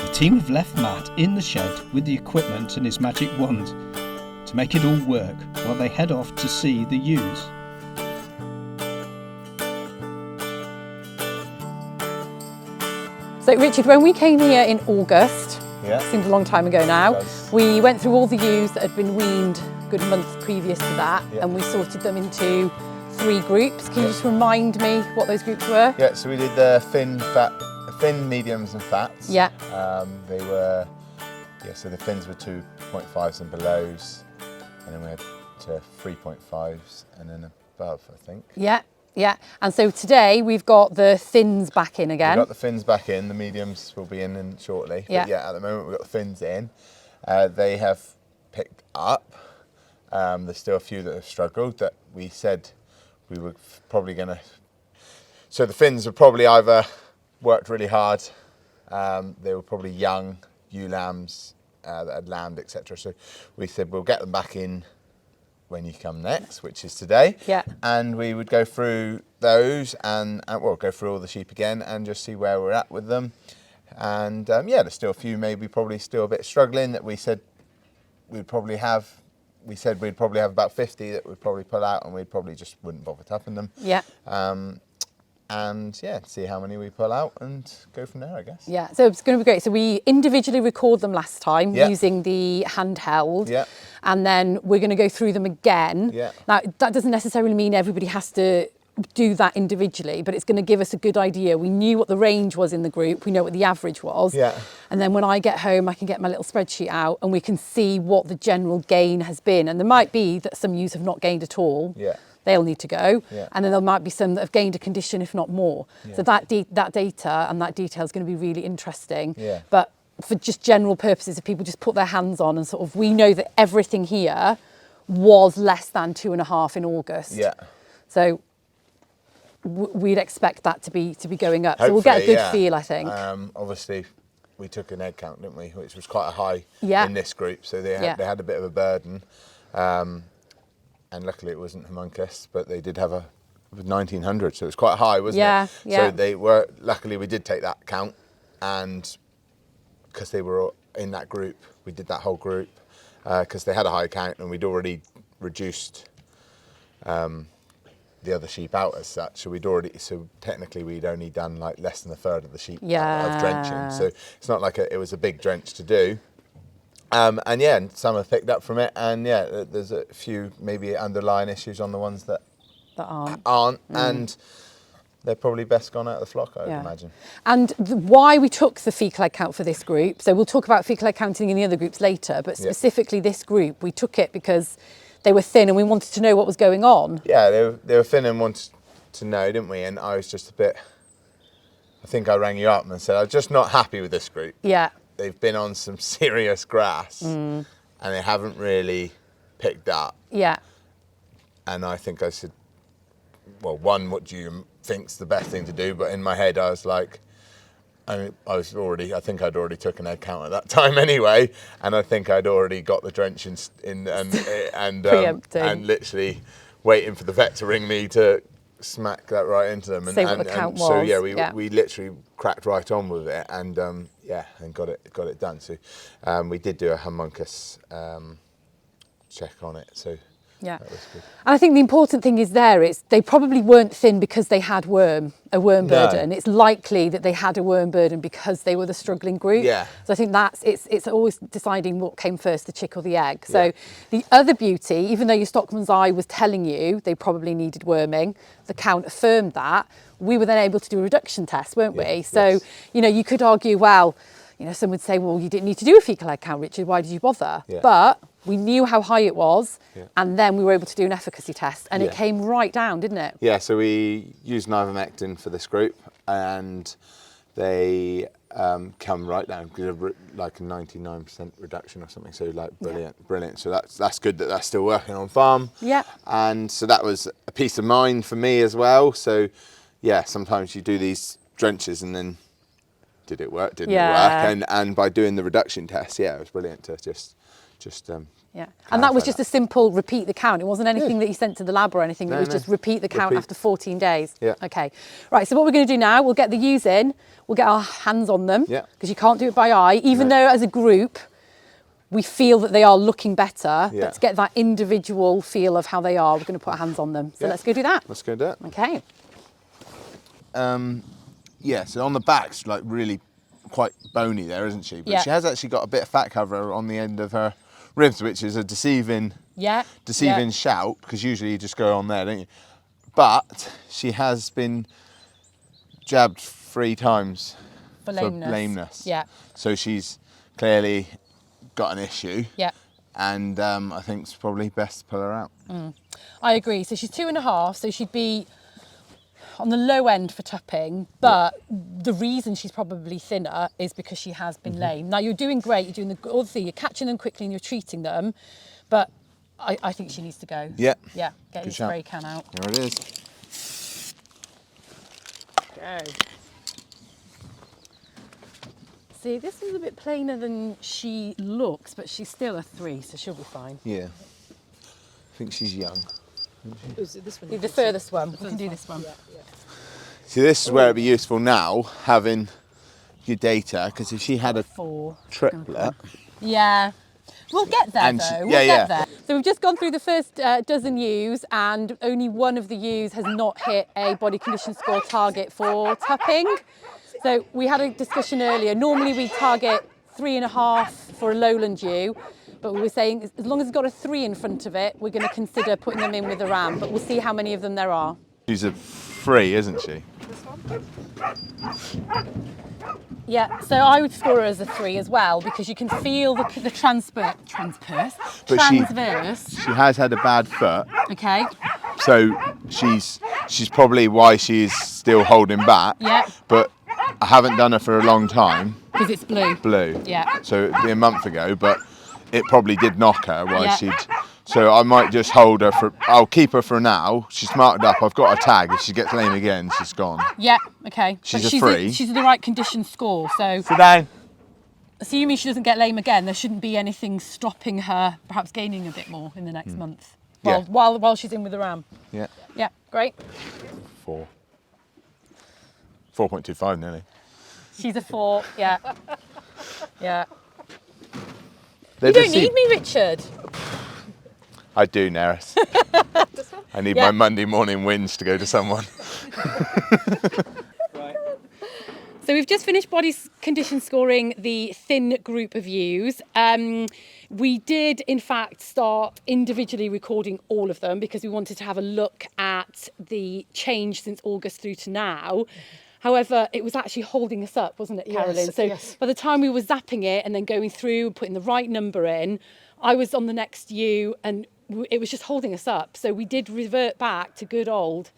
The team have left Matt in the shed with the equipment and his magic wand to make it all work while they head off to see the ewes. So Richard, when we came here in August, seems a long time ago now, we went through all the ewes that had been weaned a good month previous to that, and we sorted them into 3 groups. Can you just remind me what those groups were? Yeah, so we did the thin, mediums and fats. Yeah. They were, so the fins were 2.5s and belows, and then we had to 3.5s and then above, I think. Yeah. Yeah, and so today we've got the thins back in again. We've got the fins back in, the mediums will be in shortly. Yeah. But yeah, at the moment we've got the fins in. They have picked up. There's still a few that have struggled that we said we were probably going to... So the fins have probably either worked really hard, they were probably young ewe lambs that had lambed, etc. So we said we'll get them back in when you come next, which is today. Yeah. And we would go through those and go through all the sheep again and just see where we're at with them. And there's still a few maybe probably still a bit struggling that we said we'd probably have about 50 that we'd probably pull out and we'd probably just wouldn't bother tapping them. Yeah. See how many we pull out and go from there, I guess. Yeah, so it's going to be great. So we individually record them last time using the handheld. Yeah. And then we're going to go through them again. Yeah. Now, that doesn't necessarily mean everybody has to do that individually, but it's going to give us a good idea. We knew what the range was in the group. We know what the average was. Yeah. And then when I get home, I can get my little spreadsheet out and we can see what the general gain has been. And there might be that some ewes have not gained at all. Yeah. They'll need to go. Yeah. And then there might be some that have gained a condition, if not more. Yeah. So that data and that detail is going to be really interesting. Yeah. But for just general purposes, if people just put their hands on and sort of, we know that everything here was less than 2.5 in August. Yeah. So we'd expect that to be going up. Hopefully, so we'll get a good feel, I think. Obviously, we took an egg count, didn't we? Which was quite a high in this group. So they had a bit of a burden. And luckily it wasn't humongous, but they did have a 1900, so it was quite high, wasn't it? Yeah. So luckily we did take that count, and because they were in that group, we did that whole group, because they had a high count and we'd already reduced the other sheep out as such. So technically we'd only done like less than a third of the sheep of drenching. So it's not like it was a big drench to do. And some have picked up from it, and there's a few maybe underlying issues on the ones that aren't, and they're probably best gone out of the flock, I would imagine. And why we took the fecal egg count for this group, so we'll talk about fecal egg counting in the other groups later, but specifically this group, we took it because they were thin and we wanted to know what was going on. Yeah, they were thin and wanted to know, didn't we? And I was just I think I rang you up and said, I'm just not happy with this group. Yeah. They've been on some serious grass and they haven't really picked up. Yeah. And I think I said, well, one, what do you think's the best thing to do? But in my head, I was like, I think I'd already took an egg count at that time anyway. And I think I'd already got the drench in and literally waiting for the vet to ring me to smack that right into them. Say what the count was. So we literally cracked right on with it and got it done. So we did do a humongous check on it. So that was good. And I think the important thing is they probably weren't thin because they had a worm burden. It's likely that they had a worm burden because they were the struggling group. Yeah. So I think it's always deciding what came first, the chick or the egg. So the other beauty, even though your stockman's eye was telling you they probably needed worming, the count affirmed that. We were then able to do a reduction test, weren't we? So, you could argue, well, some would say, well, you didn't need to do a fecal egg count, Richard, why did you bother? Yeah. But we knew how high it was, and then we were able to do an efficacy test, and it came right down, didn't it? Yeah, so we used ivermectin for this group, and they come right down, like a 99% reduction or something, so like brilliant. So that's good that that's still working on farm. Yeah. And so that was a peace of mind for me as well. So sometimes you do these drenches and then did it work, didn't it work? And by doing the reduction test, it was brilliant to just just yeah. And that was just a simple repeat the count. It wasn't anything that you sent to the lab or anything. It was just repeat the count after 14 days. Yeah. Okay. Right, so what we're going to do now, we'll get the ewes in, we'll get our hands on them, because you can't do it by eye, even though as a group we feel that they are looking better, but to get that individual feel of how they are, we're going to put our hands on them. So let's go do that. Let's go do it. Okay. Yeah, so on the back's like really quite bony there, isn't she? But she has actually got a bit of fat cover on the end of her ribs, which is a deceiving shout, because usually you just go on there, don't you? But she has been jabbed 3 times for lameness. Yeah. So she's clearly got an issue. Yeah. And I think it's probably best to pull her out. I agree. So she's 2.5, so she'd be on the low end for tupping, but the reason she's probably thinner is because she has been lame. Now you're doing great, you're doing the other thing, you're catching them quickly and you're treating them, but I think she needs to go. Yeah. Yeah, get your spray can out. There it is. Go. See, this is a bit plainer than she looks, but she's still a 3, so she'll be fine. Yeah. I think she's young. Is it this one? The furthest one. We can do this one. See, this is where it'd be useful now, having your data, because if she had a 4 triplet... Yeah. We'll get there, and though. We'll get there. So we've just gone through the first dozen ewes, and only one of the ewes has not hit a body condition score target for tupping. So we had a discussion earlier. Normally we target 3.5 for a lowland ewe, but we were saying as long as it's got a 3 in front of it, we're going to consider putting them in with a ram, but we'll see how many of them there are. She's a 3, isn't she? Yeah, so I would score her as a 3 as well, because you can feel the transverse. She has had a bad foot. Okay. So she's probably why she's still holding back. Yeah. But I haven't done her for a long time. Because it's blue. Blue. Yeah. So it'd be a month ago, but it probably did knock her so I might just hold her I'll keep her for now. She's marked up, I've got a tag. If she gets lame again, she's gone. Yeah, okay. She's a 3. She's the right condition score, so... Sit down. Assuming she doesn't get lame again, there shouldn't be anything stopping her perhaps gaining a bit more in the next month. While she's in with the ram. Yeah. Yeah, great. 4. 4.25 nearly. She's a 4, yeah. Yeah. You don't need me, Richard. I do, Nerys. I need my Monday morning wins to go to someone. So we've just finished body condition scoring the thin group of ewes. We did, in fact, start individually recording all of them because we wanted to have a look at the change since August through to now. However, it was actually holding us up, wasn't it, Carolyn? By the time we were zapping it and then going through and putting the right number in, I was on the next ewe and it was just holding us up. So we did revert back to good old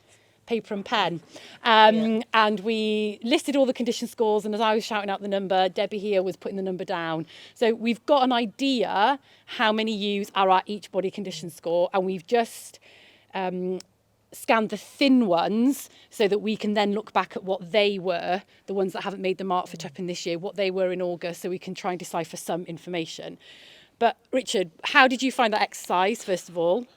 paper and pen. And we listed all the condition scores, and as I was shouting out the number, Debbie here was putting the number down. So we've got an idea how many ewes are at each body condition score, and we've just scanned the thin ones so that we can then look back at what they were, the ones that haven't made the mark for tupping this year, what they were in August, so we can try and decipher some information. But Richard, how did you find that exercise, first of all?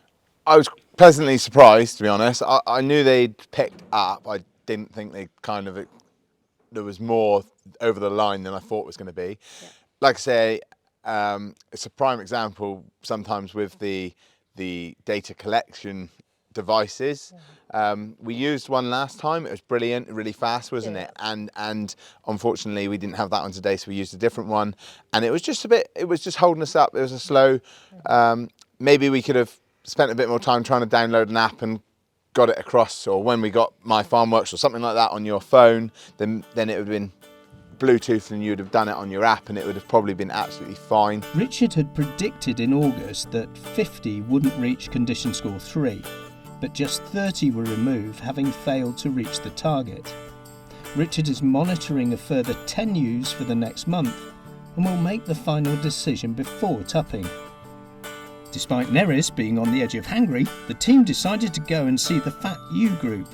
I was pleasantly surprised, to be honest. I knew they'd picked up. I didn't think there was more over the line than I thought was going to be. Yeah. Like I say, it's a prime example sometimes with the data collection devices. We used one last time. It was brilliant, really fast, wasn't it? And unfortunately we didn't have that one today, so we used a different one. And it was just holding us up. It was a slow, maybe we could have spent a bit more time trying to download an app and got it across, or when we got My Farm Works or something like that on your phone, then it would have been Bluetooth and you'd have done it on your app and it would have probably been absolutely fine. Richard had predicted in August that 50 wouldn't reach condition score 3, but just 30 were removed, having failed to reach the target. Richard is monitoring a further 10 ewes for the next month and will make the final decision before tupping. Despite Nerys being on the edge of hangry, the team decided to go and see the fat ewe group.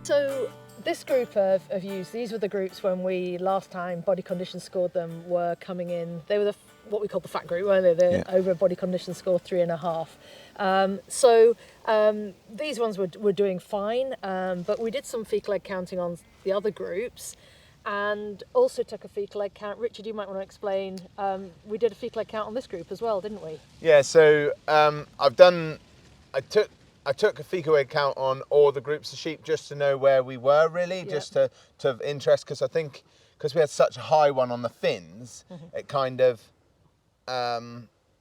So this group of ewes, these were the groups when we last time body condition scored them, were coming in. They were what we call the fat group, weren't they? Over a body condition score 3.5. So these ones were doing fine, but we did some fecal egg counting on the other groups, and also took a fecal egg count. Richard, you might want to explain. We did a fecal egg count on this group as well, didn't we? Yeah. So I took a fecal egg count on all the groups of sheep just to know where we were really, just to have interest, because I think because we had such a high one on the fins, it kind of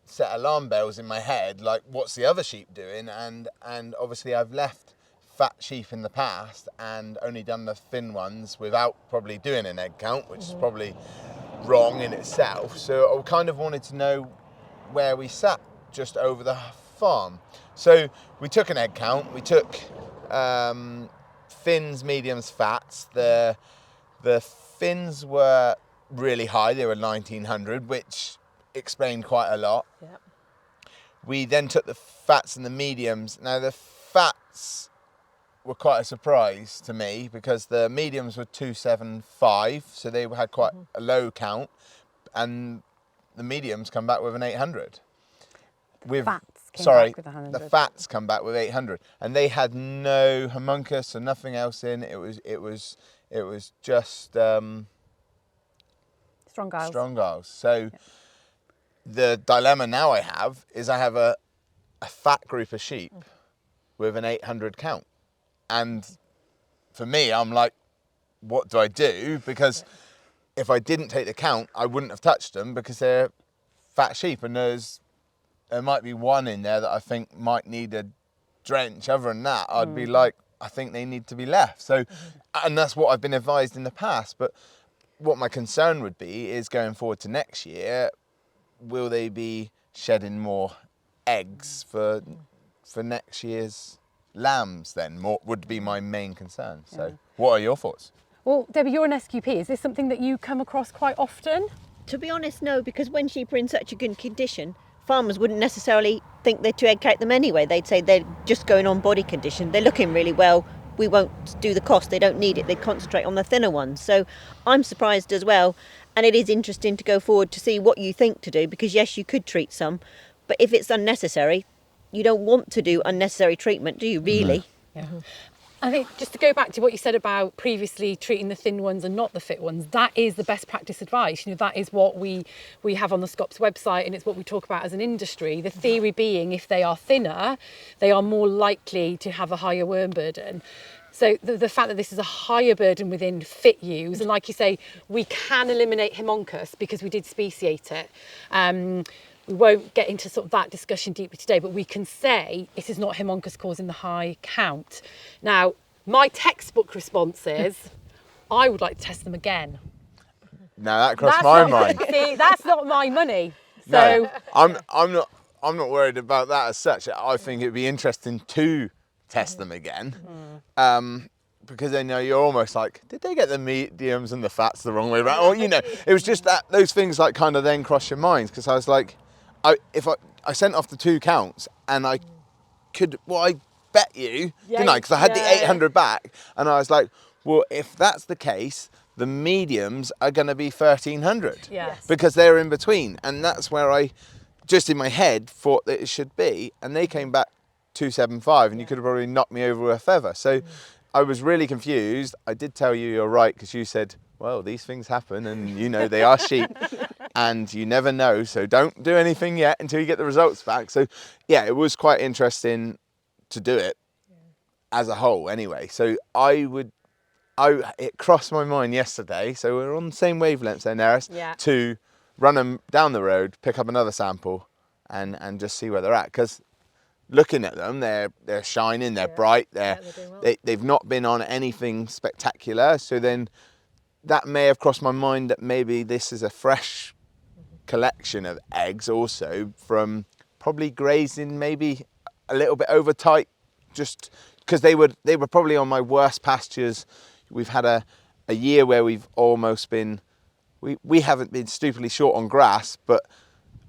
set alarm bells in my head, like what's the other sheep doing? And obviously I've left fat sheep in the past and only done the thin ones without probably doing an egg count, which is probably wrong in itself. So I kind of wanted to know where we sat just over the farm. So we took an egg count. We took thins, mediums, fats. The thins were really high. They were 1900, which explained quite a lot. Yep. We then took the fats and the mediums. Now the fats were quite a surprise to me because the mediums were 275, so they had quite a low count, and the mediums come back with an 800. The fats come back with 800, and they had no homunculus and nothing else in. It was just strong giles. So the dilemma now I have is I have a fat group of sheep with an 800 count, and for me I'm like, what do I do? Because if I didn't take the count, I wouldn't have touched them because they're fat sheep, and there might be one in there that I think might need a drench. Other than that, I'd be like, I think they need to be left. So, and that's what I've been advised in the past. But what my concern would be is going forward to next year, will they be shedding more eggs for next year's lambs then? More would be my main concern. So what are your thoughts? Well, Debbie, you're an SQP. Is this something that you come across quite often? To be honest, no, because when sheep are in such a good condition, farmers wouldn't necessarily think they're to egg count them anyway. They'd say they're just going on body condition. They're looking really well. We won't do the cost. They don't need it. They concentrate on the thinner ones. So I'm surprised as well. And it is interesting to go forward to see what you think to do, because yes, you could treat some, but if it's unnecessary, you don't want to do unnecessary treatment, do you really? No. Yeah. I think just to go back to what you said about previously treating the thin ones and not the fit ones, that is the best practice advice. You know, that is what we have on the SCOPS website, and it's what we talk about as an industry. The theory being, if they are thinner, they are more likely to have a higher worm burden. So the fact that this is a higher burden within fit ewes, and like you say, we can eliminate homunculus because we did speciate it. We won't get into sort of that discussion deeply today, but we can say it is not homunculus causing the high count. Now, my textbook response is, I would like to test them again. Now that crossed my mind. See, that's not my money. So No, I'm not worried about that as such. I think it'd be interesting to test them again, because then you're almost like, did they get the mediums and the fats the wrong way around? Or it was just that those things like kind of then cross your minds, because I was like, I sent off the 2 counts and I bet you, didn't I? Because I had the 800 back, and I was like, well, if that's the case, the mediums are going to be 1300, because they're in between, and that's where I just in my head thought that it should be, and they came back 275, and you could have probably knocked me over with a feather. So I was really confused. I did tell you you're right, because you said, well, these things happen, and they are sheep and you never know, so don't do anything yet until you get the results back. So yeah, it was quite interesting to do it as a whole anyway. So it crossed my mind yesterday, so we're on the same wavelengths there, Nerys, to run them down the road, pick up another sample and just see where they're at, because looking at them, they're shining, they're bright, they've not been on anything spectacular. So then that may have crossed my mind that maybe this is a fresh collection of eggs, also from probably grazing maybe a little bit over tight, just because they were probably on my worst pastures. We've had a year where we've almost been, we haven't been stupidly short on grass, but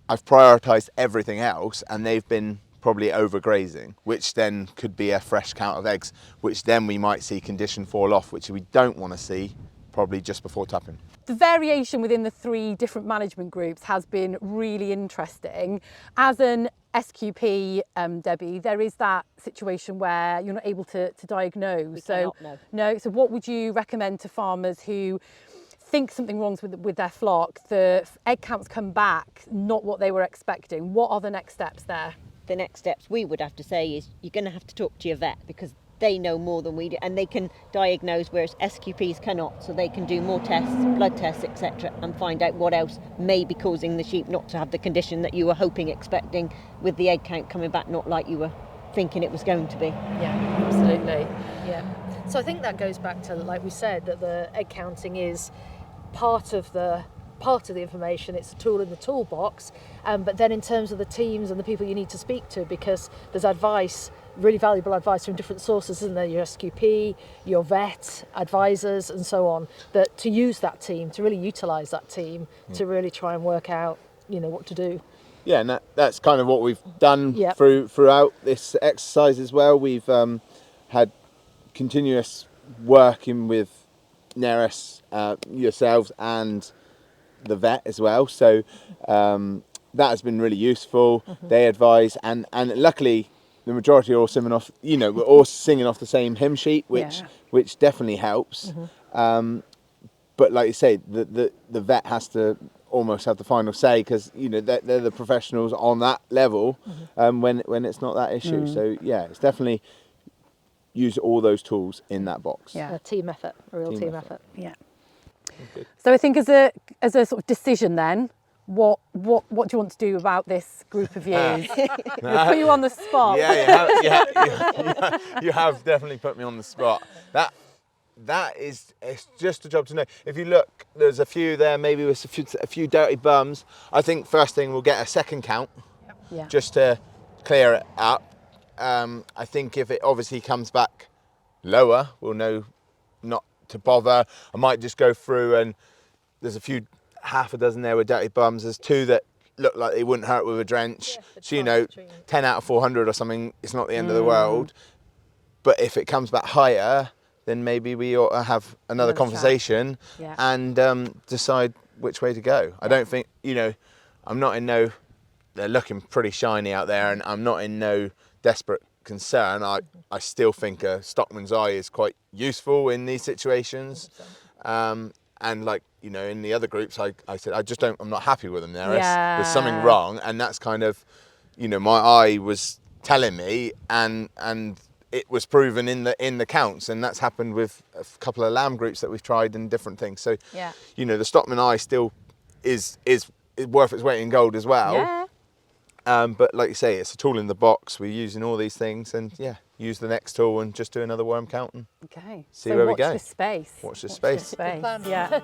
I've prioritised everything else, and they've been probably overgrazing, which then could be a fresh count of eggs, which then we might see condition fall off, which we don't want to see probably just before tupping. The variation within the 3 different management groups has been really interesting. As an SQP, Debbie, there is that situation where you're not able to diagnose. So what would you recommend to farmers who think something wrong's with their flock, the egg counts come back not what they were expecting? What are the next steps there? The next steps we would have to say is you're going to have to talk to your vet, because they know more than we do, and they can diagnose, whereas SQPs cannot. So they can do more tests, blood tests, etc., and find out what else may be causing the sheep not to have the condition that you were hoping, expecting, with the egg count coming back not like you were thinking it was going to be. Yeah, absolutely. Yeah. So I think that goes back to, like we said, that the egg counting is part of the information. It's a tool in the toolbox, but then in terms of the teams and the people you need to speak to, because there's advice, really valuable advice from different sources, isn't there? Your SQP, your vet, advisors, and so on, that to use that team, to really utilise that team, to really try and work out, what to do. Yeah, and that's kind of what we've done throughout this exercise as well. We've had continuous working with Nerys, yourselves, and the vet as well. So that has been really useful. They advise, and luckily the majority are all singing off. We're all singing off the same hymn sheet, which definitely helps. But like you say, the vet has to almost have the final say, because they're the professionals on that level when it's not that issue. So yeah, it's definitely use all those tools in that box. Yeah, a team effort, a real team effort. Yeah. So I think as a sort of decision then, what do you want to do about this group of ewes? We'll put you on the spot. You have definitely put me on the spot. It's just a job to know. If you look, there's a few there, maybe with a few dirty bums. I think first thing we'll get a second count, just to clear it up. I think if it obviously comes back lower, we'll know not to bother. I might just go through, and there's half a dozen there with dirty bums. There's 2 that look like they wouldn't hurt with a drench. So 10 out of 400 or something, it's not the end of the world. But if it comes back higher, then maybe we ought to have another conversation and decide which way to go. I don't think, I'm not in no, they're looking pretty shiny out there, and I'm not in no desperate concern. I still think a stockman's eye is quite useful in these situations. And like, in the other groups, I said, I'm not happy with them there. There's something wrong. And that's kind of, my eye was telling me, and it was proven in the counts. And that's happened with a couple of lamb groups that we've tried and different things. So, the stockman eye still is worth its weight in gold as well. Yeah. But like you say, it's a tool in the box. We're using all these things, and use the next tool and just do another worm count and see where we go. Watch the space. Watch the space. Yeah.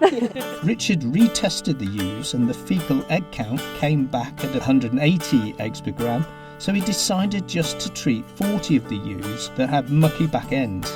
Richard retested the ewes, and the fecal egg count came back at 180 eggs per gram, so he decided just to treat 40 of the ewes that had mucky back ends.